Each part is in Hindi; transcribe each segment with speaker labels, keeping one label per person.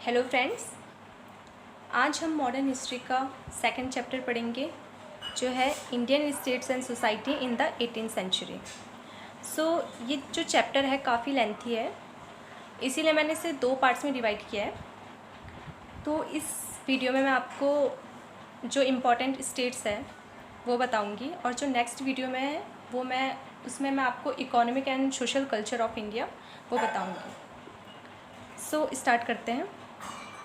Speaker 1: हेलो फ्रेंड्स, आज हम मॉडर्न हिस्ट्री का सेकंड चैप्टर पढ़ेंगे जो है Indian states and society in the 18th century. ये जो चैप्टर है काफ़ी लेंथी है, इसीलिए मैंने इसे 2 पार्ट्स में डिवाइड किया है। तो इस वीडियो में मैं आपको जो इम्पोर्टेंट स्टेट्स है वो बताऊंगी और जो नेक्स्ट वीडियो में है उसमें मैं आपको economic and social culture of India वो बताऊंगी। स्टार्ट करते हैं।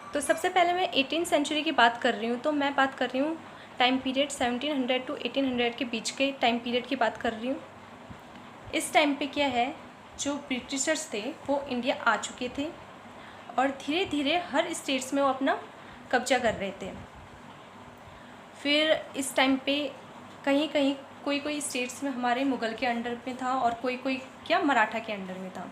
Speaker 1: तो सबसे पहले मैं 18th सेंचुरी की बात कर रही हूँ, तो मैं बात कर रही हूँ टाइम पीरियड 1700 to 1800 के बीच के टाइम पीरियड की बात कर रही हूँ। इस टाइम पे क्या है, जो ब्रिटिशर्स थे वो इंडिया आ चुके थे और धीरे धीरे हर स्टेट्स में वो अपना कब्जा कर रहे थे। फिर इस टाइम पे कहीं कहीं कोई स्टेट्स में हमारे मुग़ल के अंडर में था और कोई क्या मराठा के अंडर में था।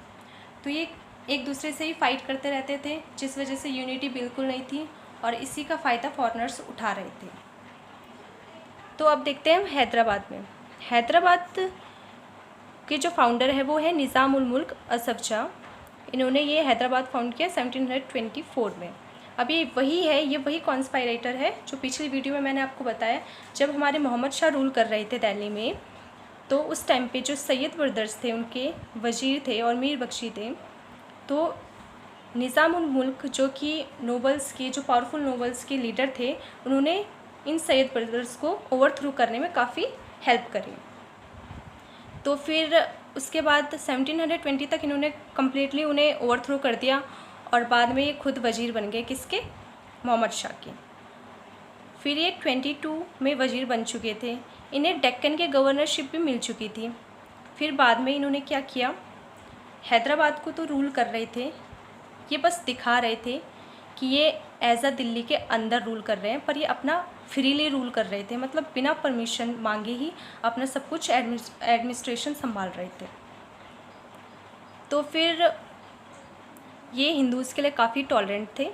Speaker 1: तो ये एक दूसरे से ही फाइट करते रहते थे, जिस वजह से यूनिटी बिल्कुल नहीं थी और इसी का फ़ायदा फॉरेनर्स उठा रहे थे। तो अब देखते हैं हम हैदराबाद में। हैदराबाद के जो फाउंडर है वो है निज़ाम उल मुल्क असफ़ जाह। इन्होंने ये हैदराबाद फाउंड किया 1724 में। अब ये वही कॉन्स्पायरेटर है जो पिछली वीडियो में मैंने आपको बताया, जब हमारे मोहम्मद शाह रूल कर रहे थे दिल्ली में। तो उस टाइम पे जो सैयद ब्रदर्स थे, उनके वज़ीर थे और मीर बख्शी थे। तो निज़ाम उल मुल्क जो कि नोबल्स के जो पावरफुल नोबल्स के लीडर थे, उन्होंने इन सैयद ब्रदर्स को ओवरथ्रो करने में काफ़ी हेल्प करी। तो फिर उसके बाद 1720 तक इन्होंने कम्प्लीटली उन्हें ओवरथ्रो कर दिया और बाद में ये खुद वज़ीर बन गए, किसके? मोहम्मद शाह के। फिर ये 22 में वज़ीर बन चुके थे। इन्हें डेक्कन के गवर्नरशिप भी मिल चुकी थी। फिर बाद में इन्होंने क्या किया, हैदराबाद को तो रूल कर रहे थे, ये बस दिखा रहे थे कि ये एज़ अ दिल्ली के अंदर रूल कर रहे हैं, पर ये अपना फ्रीली रूल कर रहे थे, मतलब बिना परमिशन मांगे ही अपना सब कुछ एडमिनिस्ट्रेशन संभाल रहे थे। तो फिर ये हिंदूज़ के लिए काफ़ी टॉलरेंट थे,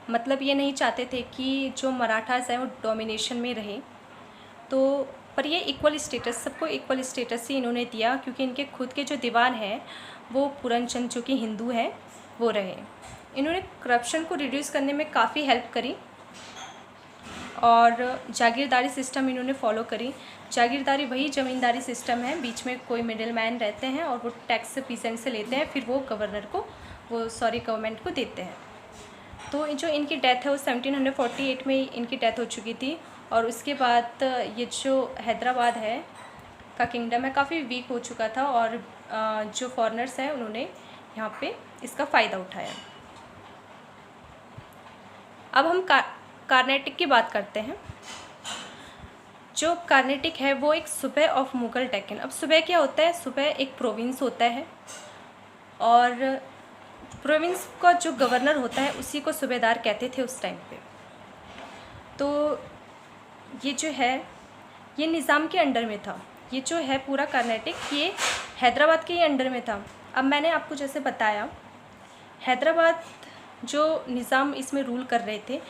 Speaker 1: मतलब ये नहीं चाहते थे कि जो मराठास हैं वो डोमिनेशन में रहे। तो पर ये इक्वल स्टेटस, सबको इक्वल स्टेटस ही इन्होंने दिया, क्योंकि इनके खुद के जो दीवान हैं वो पूरनचंद जो कि हिंदू हैं वो रहे। इन्होंने करप्शन को रिड्यूस करने में काफ़ी हेल्प करी और जागीरदारी सिस्टम इन्होंने फॉलो करी। जागीरदारी वही ज़मींदारी सिस्टम है, बीच में कोई मिडिल मैन रहते हैं और वो टैक्स पीसेंट से लेते हैं, फिर वो गवर्नमेंट को देते हैं। तो जो इनकी डेथ है वो 1748 में इनकी डेथ हो चुकी थी। और उसके बाद ये जो हैदराबाद है का किंगडम है काफ़ी वीक हो चुका था और जो फॉरेनर्स हैं उन्होंने यहाँ पे इसका फ़ायदा उठाया। अब हम कार्नेटिक की बात करते हैं। जो कार्नेटिक है वो एक सूबे ऑफ मुगल डेक्कन। अब सूबे क्या होता है? सूबे एक प्रोविंस होता है और प्रोविंस का जो गवर्नर होता है उसी को सूबेदार कहते थे उस टाइम पे। तो ये जो है ये निज़ाम के अंडर में था। ये जो है पूरा कर्नाटक ये हैदराबाद के ही अंडर में था। अब मैंने आपको जैसे बताया, हैदराबाद जो निज़ाम इसमें रूल कर रहे थे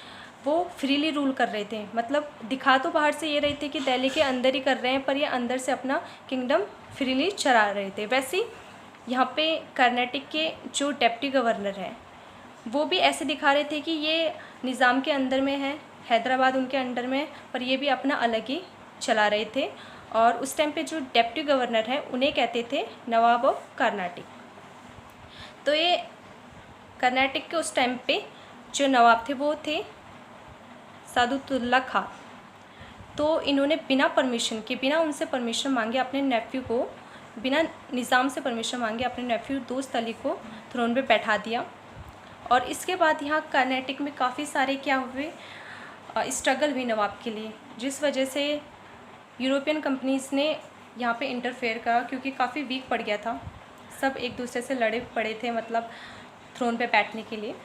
Speaker 1: वो फ्रीली रूल कर रहे थे, मतलब दिखा तो बाहर से ये रहे थे कि दिल्ली के अंदर ही कर रहे हैं, पर ये अंदर से अपना किंगडम फ्रीली चला रहे थे। वैसे ही यहाँ पे कर्नाटक के जो डिप्टी गवर्नर हैं वो भी ऐसे दिखा रहे थे कि ये निज़ाम के अंदर में है, हैदराबाद उनके अंडर में, पर ये भी अपना अलग ही चला रहे थे। और उस टाइम पे जो डिप्टी गवर्नर हैं उन्हें कहते थे नवाब ऑफ कर्नाटक। तो ये कर्नाटक के उस टाइम पे जो नवाब थे वो थे सादुतुल्ला खां। तो इन्होंने बिना परमिशन के, बिना उनसे परमिशन मांगे अपने नेफ्यू को, बिना निज़ाम से परमिशन मांगे अपने नेफ्यू दोस्त अली को थ्रोन पे बैठा दिया। और इसके बाद यहाँ कर्नाटक में काफ़ी सारे क्या हुए, स्ट्रगल हुई नवाब के लिए, जिस वजह से यूरोपियन कंपनीज़ ने यहाँ पे इंटरफेयर करा, क्योंकि काफ़ी वीक पड़ गया था, सब एक दूसरे से लड़े पड़े थे, मतलब थ्रोन पे बैठने के लिए।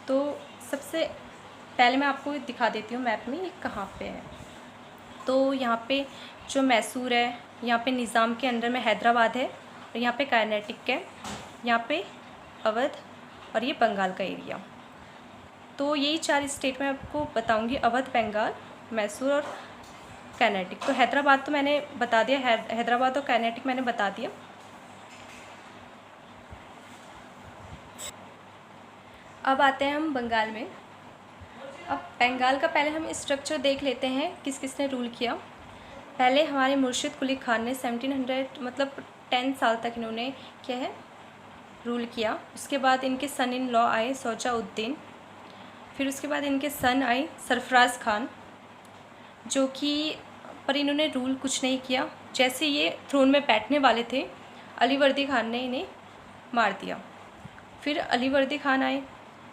Speaker 1: तो सबसे पहले मैं आपको दिखा देती हूँ मैप में ये कहाँ पे है। तो यहाँ पे जो मैसूर है, यहाँ पे निज़ाम के अंडर में हैदराबाद है और यहाँ पे कर्नाटक है, यहाँ पे अवध और ये बंगाल का एरिया। तो यही 4 स्टेट मैं आपको बताऊंगी, अवध, बंगाल, मैसूर और कर्नाटक। तो हैदराबाद तो मैंने बता दिया, हैदराबाद और कर्नाटक मैंने बता दिया। अब आते हैं हम बंगाल में। अब बंगाल का पहले हम स्ट्रक्चर देख लेते हैं किस किसने रूल किया। पहले हमारे मुर्शिद कुली खान ने 1700 मतलब 10 साल तक इन्होंने क्या है रूल किया। उसके बाद इनके सन इन लॉ आए शौजा-उद-दीन। फिर उसके बाद इनके सन आए सरफराज खान, जो कि पर इन्होंने रूल कुछ नहीं किया। जैसे ये थ्रोन में बैठने वाले थे, अलीवर्दी खान ने इन्हें मार दिया। फिर अलीवर्दी खान आए,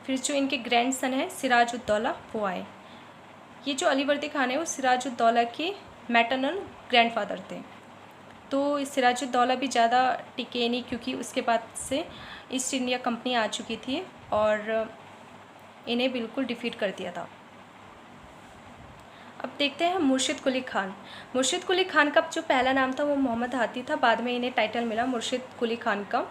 Speaker 1: फिर जो इनके ग्रैंड सन है सिराजुद्दौला वो आए। ये जो अलीवर्दी खान है वो सिराजुद्दौला के मैटरनल ग्रैंडफादर थे। तो सिराजुद्दौला भी ज़्यादा टिके नहीं, क्योंकि उसके बाद से ईस्ट इंडिया कंपनी आ चुकी थी और इन्हें बिल्कुल डिफीट कर दिया था। अब देखते हैं मुर्शिद कुली खान। मुर्शिद कुली खान का जो पहला नाम था वो मोहम्मद हाथी था, बाद में इन्हें टाइटल मिला मुर्शिद कुली खान का।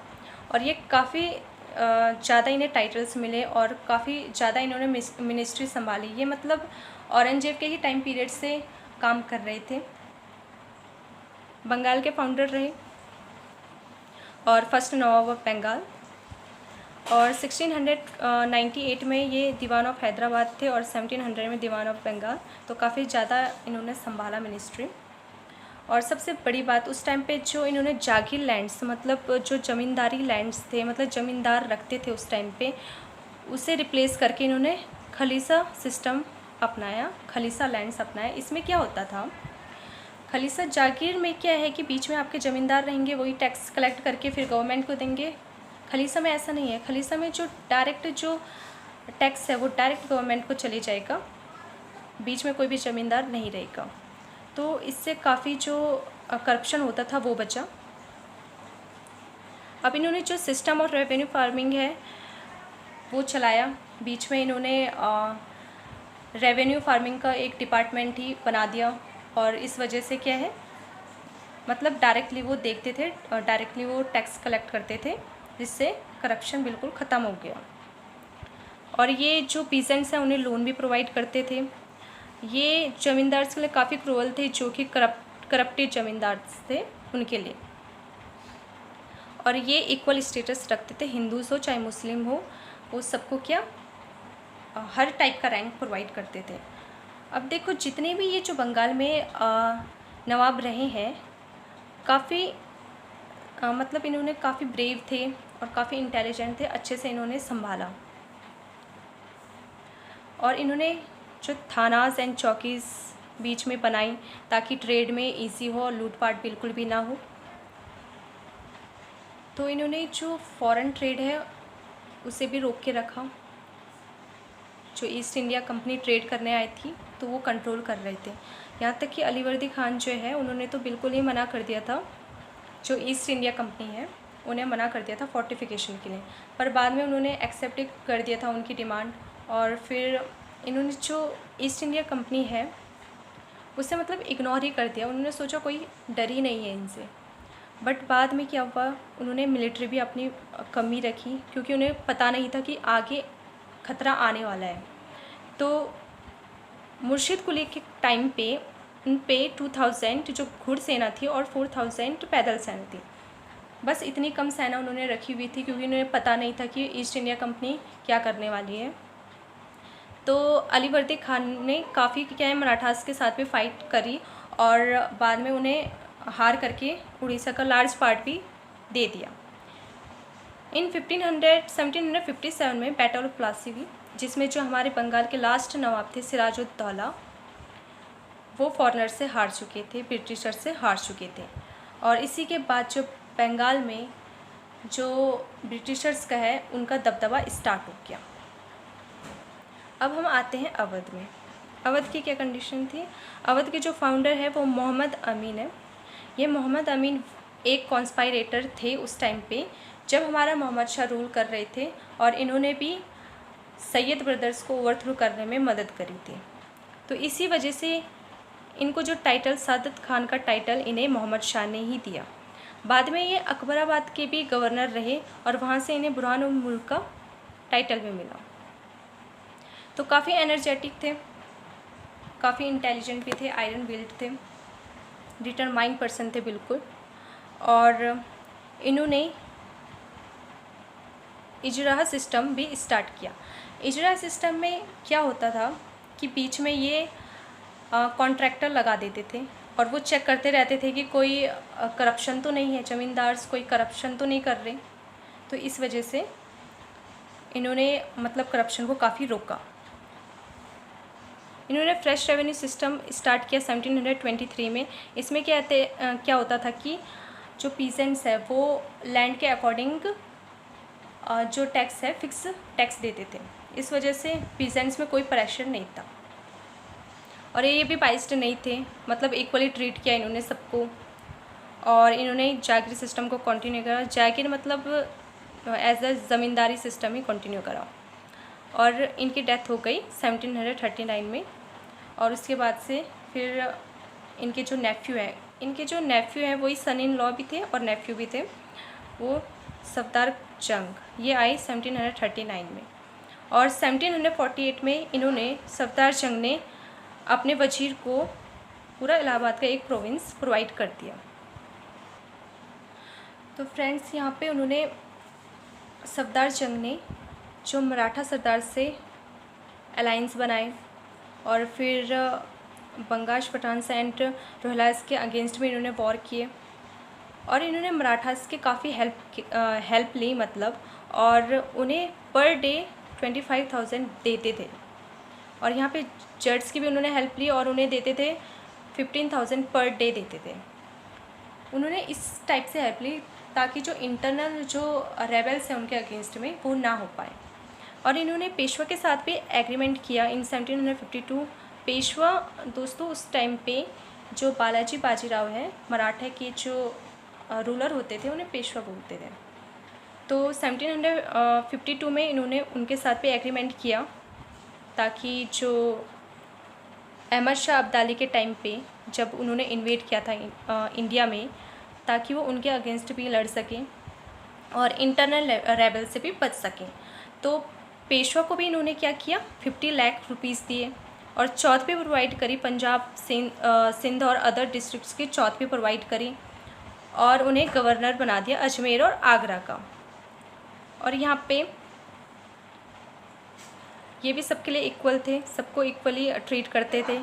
Speaker 1: और ये काफ़ी ज़्यादा इन्हें टाइटल्स मिले और काफ़ी ज़्यादा इन्होंने मिनिस्ट्री संभाली। ये मतलब औरंगजेब के ही टाइम पीरियड से काम कर रहे थे। बंगाल के फाउंडर रहे और फर्स्ट नवाब ऑफ बंगाल। और 1698 में ये दीवान ऑफ हैदराबाद थे और 1700 में दीवान ऑफ बंगाल। तो काफ़ी ज़्यादा इन्होंने संभाला मिनिस्ट्री। और सबसे बड़ी बात, उस टाइम पे जो इन्होंने जागीर लैंड्स मतलब जो ज़मींदारी लैंड्स थे, मतलब ज़मींदार रखते थे उस टाइम पे, उसे रिप्लेस करके इन्होंने खलीसा सिस्टम अपनाया, खलीसा लैंड्स अपनाया। इसमें क्या होता था, खलीसा जागीर में क्या है कि बीच में आपके ज़मींदार रहेंगे, वही टैक्स कलेक्ट करके फिर गवर्नमेंट को देंगे। खलीसा में ऐसा नहीं है। खलीसा में जो डायरेक्ट जो टैक्स है वो डायरेक्ट गवर्नमेंट को चले जाएगा, बीच में कोई भी ज़मींदार नहीं रहेगा। तो इससे काफ़ी जो करप्शन होता था वो बचा। अब इन्होंने जो सिस्टम और रेवेन्यू फार्मिंग है वो चलाया। बीच में इन्होंने रेवेन्यू फार्मिंग का एक डिपार्टमेंट ही बना दिया और इस वजह से क्या है, मतलब डायरेक्टली वो देखते थे, डायरेक्टली वो टैक्स कलेक्ट करते थे, जिससे करप्शन बिल्कुल ख़त्म हो गया। और ये जो पीजेंट्स हैं उन्हें लोन भी प्रोवाइड करते थे। ये ज़मींदार के लिए काफ़ी क्रूअल थे, जो कि करप्टेड ज़मींदार थे उनके लिए। और ये इक्वल स्टेटस रखते थे, हिंदूज़ हो चाहे मुस्लिम हो, वो सबको क्या हर टाइप का रैंक प्रोवाइड करते थे। अब देखो जितने भी ये जो बंगाल में नवाब रहे हैं, काफ़ी मतलब इन्होंने काफ़ी ब्रेव थे और काफ़ी इंटेलिजेंट थे, अच्छे से इन्होंने संभाला। और इन्होंने जो थानास एंड चौकीज़ बीच में बनाई ताकि ट्रेड में इजी हो और लूटपाट बिल्कुल भी ना हो। तो इन्होंने जो फॉरेन ट्रेड है उसे भी रोक के रखा। जो ईस्ट इंडिया कंपनी ट्रेड करने आई थी तो वो कंट्रोल कर रहे थे। यहाँ तक कि अलीवर्दी खान जो है उन्होंने तो बिल्कुल ही मना कर दिया था, जो ईस्ट इंडिया कंपनी है उन्हें मना कर दिया था फोर्टिफिकेशन के लिए, पर बाद में उन्होंने एक्सेप्ट कर दिया था उनकी डिमांड। और फिर इन्होंने जो ईस्ट इंडिया कंपनी है उसे मतलब इग्नोर ही कर दिया। उन्होंने सोचा कोई डर ही नहीं है इनसे। बट बाद में क्या हुआ, उन्होंने मिलिट्री भी अपनी कमी रखी, क्योंकि उन्हें पता नहीं था कि आगे खतरा आने वाला है। तो मुर्शिद कुली के टाइम पे उन पे 2000 जो घुड़सेना थी और 4000 पैदल सेना थी। बस इतनी कम सेना उन्होंने रखी हुई थी, क्योंकि उन्हें पता नहीं था कि ईस्ट इंडिया कंपनी क्या करने वाली है। तो अलीवर्दी खान ने काफ़ी क्या है मराठास के साथ भी फाइट करी और बाद में उन्हें हार करके उड़ीसा का लार्ज पार्ट भी दे दिया। इन 1757 में बैटल ऑफ प्लासी हुई, जिसमें जो हमारे बंगाल के लास्ट नवाब थे सिराजुद्दौला, वो फॉरेनर से हार चुके थे, ब्रिटिशर से हार चुके थे। और इसी के बाद जो बंगाल में जो ब्रिटिशर्स का है उनका दबदबा स्टार्ट हो गया। अब हम आते हैं अवध में। अवध की क्या कंडीशन थी। अवध के जो फाउंडर है वो मोहम्मद अमीन है। ये मोहम्मद अमीन एक कॉन्स्पायरेटर थे उस टाइम पे जब हमारा मोहम्मद शाह रूल कर रहे थे, और इन्होंने भी सैयद ब्रदर्स को ओवरथ्रो करने में मदद करी थी। तो इसी वजह से इनको जो टाइटल सादत खान का टाइटल इन्हें मोहम्मद शाह ने ही दिया। बाद में ये अकबराबाद के भी गवर्नर रहे और वहाँ से इन्हें बुरहान उल मुल्क का टाइटल भी मिला। तो काफ़ी एनर्जेटिक थे, काफ़ी इंटेलिजेंट भी थे, आयरन बिल्ड थे, डिटरमाइंड पर्सन थे बिल्कुल। और इन्होंने इजराह सिस्टम भी स्टार्ट किया। इजराह सिस्टम में क्या होता था कि बीच में ये कॉन्ट्रैक्टर लगा देते थे और वो चेक करते रहते थे कि कोई करप्शन तो नहीं है, ज़मींदार कोई करप्शन तो नहीं कर रहे। तो इस वजह से इन्होंने मतलब करप्शन को काफ़ी रोका। इन्होंने फ्रेश रेवेन्यू सिस्टम स्टार्ट किया 1723 में। इसमें क्या होता था कि जो पीसेंट्स है वो लैंड के अकॉर्डिंग जो टैक्स है फिक्स टैक्स देते थे। इस वजह से पीसेंट्स में कोई प्रेशर नहीं था और ये भी बाइस्ड नहीं थे, मतलब इक्वली ट्रीट किया इन्होंने सबको। और इन्होंने जागीर सिस्टम को कंटिन्यू करा। जागीर मतलब एज अ ज़मींदारी सिस्टम ही कंटिन्यू करा। और इनकी डेथ हो गई 1739 में। और उसके बाद से फिर इनके जो नेफ्यू हैं वही सन इन लॉ भी थे और नेफ्यू भी थे, वो सफदर जंग, ये आई 1739 में। और 1748 में इन्होंने सफदर जंग ने अपने वजीर को पूरा इलाहाबाद का एक प्रोविंस प्रोवाइड कर दिया। तो फ्रेंड्स यहाँ पे उन्होंने सफदर जंग ने जो मराठा सरदार से अलायंस बनाए और फिर बंगाश पठान एंड रोहिल्लास के अगेंस्ट में इन्होंने वॉर किए और इन्होंने मराठास के काफ़ी हेल्प ली मतलब, और उन्हें पर डे 25,000 देते थे। और यहाँ पे जट्स की भी उन्होंने हेल्प ली और उन्हें देते थे 15,000 पर डे देते थे। उन्होंने इस टाइप से हेल्प ली ताकि जो इंटरनल जो रेबल्स हैं उनके अगेंस्ट में वो ना हो पाए। और इन्होंने पेशवा के साथ भी एग्रीमेंट किया इन 1752। पेशवा दोस्तों उस टाइम पे जो बालाजी बाजीराव है, मराठे के जो रूलर होते थे उन्हें पेशवा बोलते थे। तो 1752 में इन्होंने उनके साथ भी एग्रीमेंट किया ताकि जो अहमद शाह अब्दाली के टाइम पे जब उन्होंने इन्वेड किया था इंडिया में, ताकि वो उनके अगेंस्ट भी लड़ सकें और इंटरनल रेबल से भी बच सकें। तो पेशवा को भी इन्होंने क्या किया, 50 लाख रुपीज़ दिए और चौथ भी प्रोवाइड करी, पंजाब सिंध और अदर डिस्ट्रिक्ट्स की चौथ भी प्रोवाइड करी और उन्हें गवर्नर बना दिया अजमेर और आगरा का। और यहाँ पे ये भी सबके लिए इक्वल थे, सबको इक्वली ट्रीट करते थे।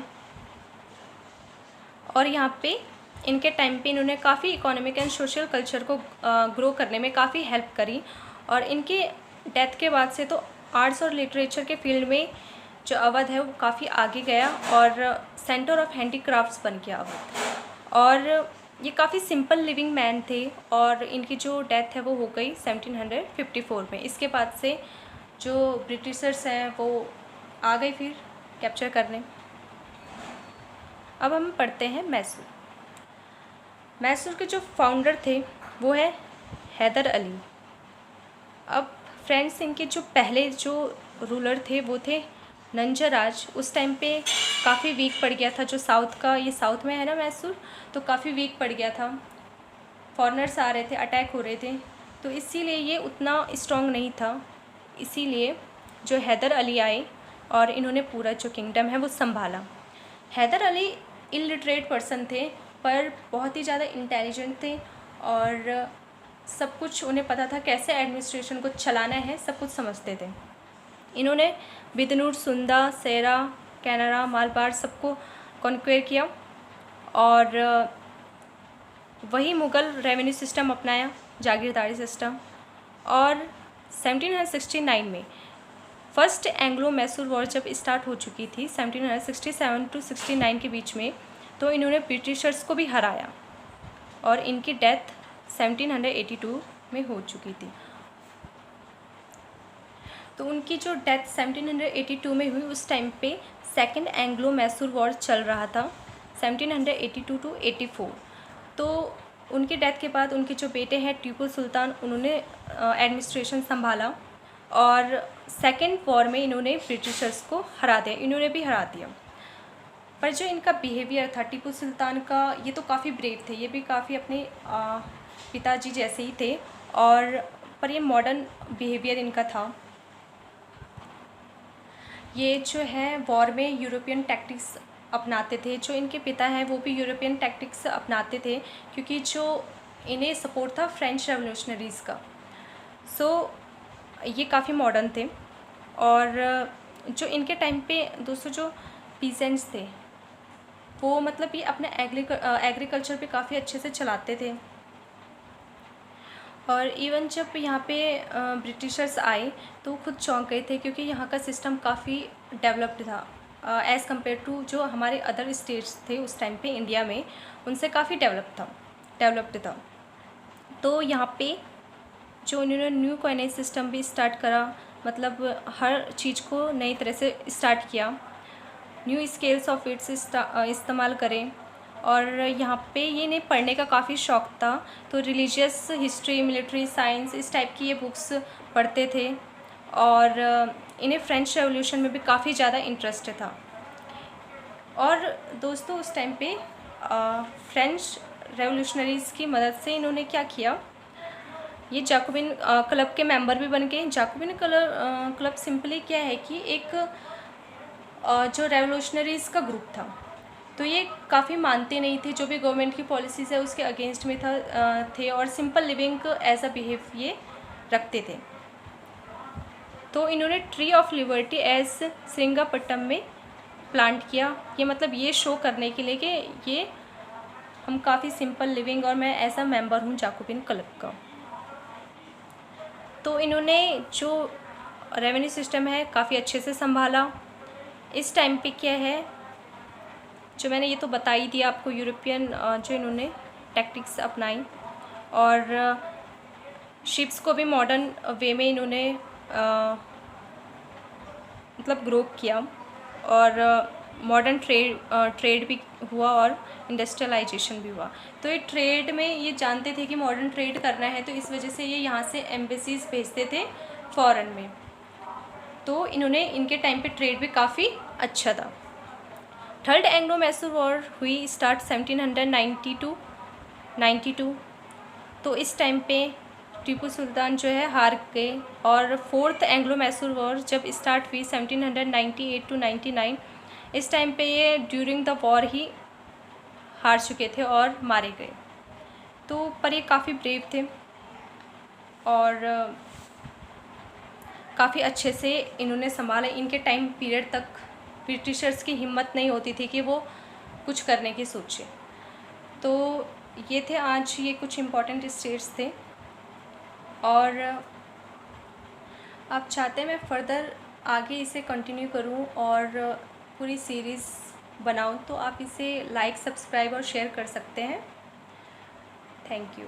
Speaker 1: और यहाँ पे इनके टाइम पे इन्होंने काफ़ी इकोनॉमिक एंड सोशल कल्चर को ग्रो करने में काफ़ी हेल्प करी। और इनके डेथ के बाद से तो आर्ट्स और लिटरेचर के फील्ड में जो अवध है वो काफ़ी आगे गया और सेंटर ऑफ हैंडीक्राफ्ट्स बन गया अवध। और ये काफ़ी सिंपल लिविंग मैन थे और इनकी जो डेथ है वो हो गई 1754 में। इसके बाद से जो ब्रिटिशर्स हैं वो आ गए फिर कैप्चर करने। अब हम पढ़ते हैं मैसूर। मैसूर के जो फाउंडर थे वो है हैदर अली। अब फ्रेंड्स इनके जो पहले जो रूलर थे वो थे नंजराज। उस टाइम पे काफ़ी वीक पड़ गया था, जो साउथ का, ये साउथ में है ना मैसूर, तो काफ़ी वीक पड़ गया था, फॉरेनर्स आ रहे थे, अटैक हो रहे थे, तो इसीलिए ये उतना स्ट्रॉन्ग नहीं था। इसीलिए जो हैदर अली आए और इन्होंने पूरा जो किंगडम है वो संभाला। हैदर अली इलिटरेट पर्सन थे पर बहुत ही ज़्यादा इंटेलिजेंट थे और सब कुछ उन्हें पता था कैसे एडमिनिस्ट्रेशन को चलाना है, सब कुछ समझते थे। इन्होंने बिदनूर, सुंदा, सेरा, कैनरा, मालबार सबको कॉन्क्वेयर किया और वही मुग़ल रेवेन्यू सिस्टम अपनाया, जागीरदारी सिस्टम। और 1769 में फर्स्ट एंग्लो मैसूर वॉर जब स्टार्ट हो चुकी थी 1767 to 69 के बीच में, तो इन्होंने ब्रिटिशर्स को भी हराया और इनकी डेथ 1782 में हो चुकी थी। तो उनकी जो डेथ 1782 में हुई उस टाइम पे सेकंड एंग्लो मैसूर वॉर चल रहा था 1782 to 84। तो उनकी डेथ के बाद उनके जो बेटे हैं टीपू सुल्तान, उन्होंने एडमिनिस्ट्रेशन संभाला और सेकेंड वॉर में इन्होंने ब्रिटिशर्स को हरा दिया, इन्होंने भी हरा दिया। पर जो इनका बिहेवियर था टीपू सुल्तान का, ये तो काफ़ी ब्रेव थे, ये भी काफ़ी अपने पिताजी जैसे ही थे, और पर ये मॉडर्न बिहेवियर इनका था। ये जो है वॉर में यूरोपियन टैक्टिक्स अपनाते थे, जो इनके पिता हैं वो भी यूरोपियन टैक्टिक्स अपनाते थे क्योंकि जो इन्हें सपोर्ट था फ्रेंच रेवोल्यूशनरीज़ का। सो ये काफ़ी मॉडर्न थे। और जो इनके टाइम पे दोस्तों जो पीजेंट्स थे वो मतलब ये अपने एग्रीकल्चर पे काफ़ी अच्छे से चलाते थे। और इवन जब यहाँ पे ब्रिटिशर्स आए तो खुद चौंक गए थे, क्योंकि यहाँ का सिस्टम काफ़ी डेवलप्ड था एज़ कम्पेयर टू जो हमारे अदर स्टेट्स थे उस टाइम पे इंडिया में, उनसे काफ़ी डेवलप्ड था। तो यहाँ पे जो उन्होंने न्यू कॉइनेज सिस्टम भी स्टार्ट करा, मतलब हर चीज़ को नई तरह से स्टार्ट किया, न्यू स्केल्स ऑफ इट्स इस्तेमाल करें। और यहाँ पे ये इन्हें पढ़ने का काफ़ी शौक़ था, तो रिलीजियस हिस्ट्री, मिलिट्री साइंस, इस टाइप की ये बुक्स पढ़ते थे। और इन्हें फ्रेंच रेवोल्यूशन में भी काफ़ी ज़्यादा इंटरेस्ट था। और दोस्तों उस टाइम पे फ्रेंच रेवोल्यूशनरीज़ की मदद से इन्होंने क्या किया, ये जाकोबिन क्लब के मेंबर भी बन गए। जाकोबिन क्लब सिंपली क्या है कि एक जो रेवोल्यूशनरीज़ का ग्रुप था, तो ये काफ़ी मानते नहीं थे, जो भी गवर्नमेंट की पॉलिसीज़ है उसके अगेंस्ट में थे, और simple living as a behave ये रखते थे। तो इन्होंने tree of liberty as Srirangapatnam में प्लांट किया, ये मतलब ये शो करने के लिए कि ये हम काफ़ी सिंपल लिविंग, और मैं ऐसा मेंबर हूँ जाकोबिन क्लब का। तो इन्होंने जो रेवेन्यू सिस्टम है काफ़ी अच्छे से संभाला। इस टाइम पे क्या है, जो मैंने ये तो बता ही दिया आपको, यूरोपियन जो इन्होंने टैक्टिक्स अपनाई, और शिप्स को भी मॉडर्न वे में इन्होंने मतलब ग्रो किया, और मॉडर्न ट्रेड भी हुआ और इंडस्ट्रियलाइजेशन भी हुआ। तो ये ट्रेड में ये जानते थे कि मॉडर्न ट्रेड करना है, तो इस वजह से ये यहाँ से एम्बेसीज भेजते थे फॉरेन में। तो इन्होंने इनके टाइम पे ट्रेड भी काफ़ी अच्छा था। थर्ड एंग्लो मैसूर वॉर हुई स्टार्ट 1792। तो इस टाइम पे टीपू सुल्तान जो है हार गए। और फोर्थ एंग्लो मैसूर वॉर जब स्टार्ट हुई 1798 to 99, इस टाइम पे ये ड्यूरिंग द वॉर ही हार चुके थे और मारे गए। तो पर ये काफ़ी ब्रेव थे और काफ़ी अच्छे से इन्होंने संभाला। इनके टाइम पीरियड तक ब्रिटिशर्स की हिम्मत नहीं होती थी कि वो कुछ करने की सोचे। तो ये थे आज ये कुछ इम्पॉर्टेंट स्टेट्स थे। और आप चाहते हैं मैं फ़र्दर आगे इसे कंटिन्यू करूं और पूरी सीरीज़ बनाऊं, तो आप इसे लाइक, सब्सक्राइब और शेयर कर सकते हैं। Thank you.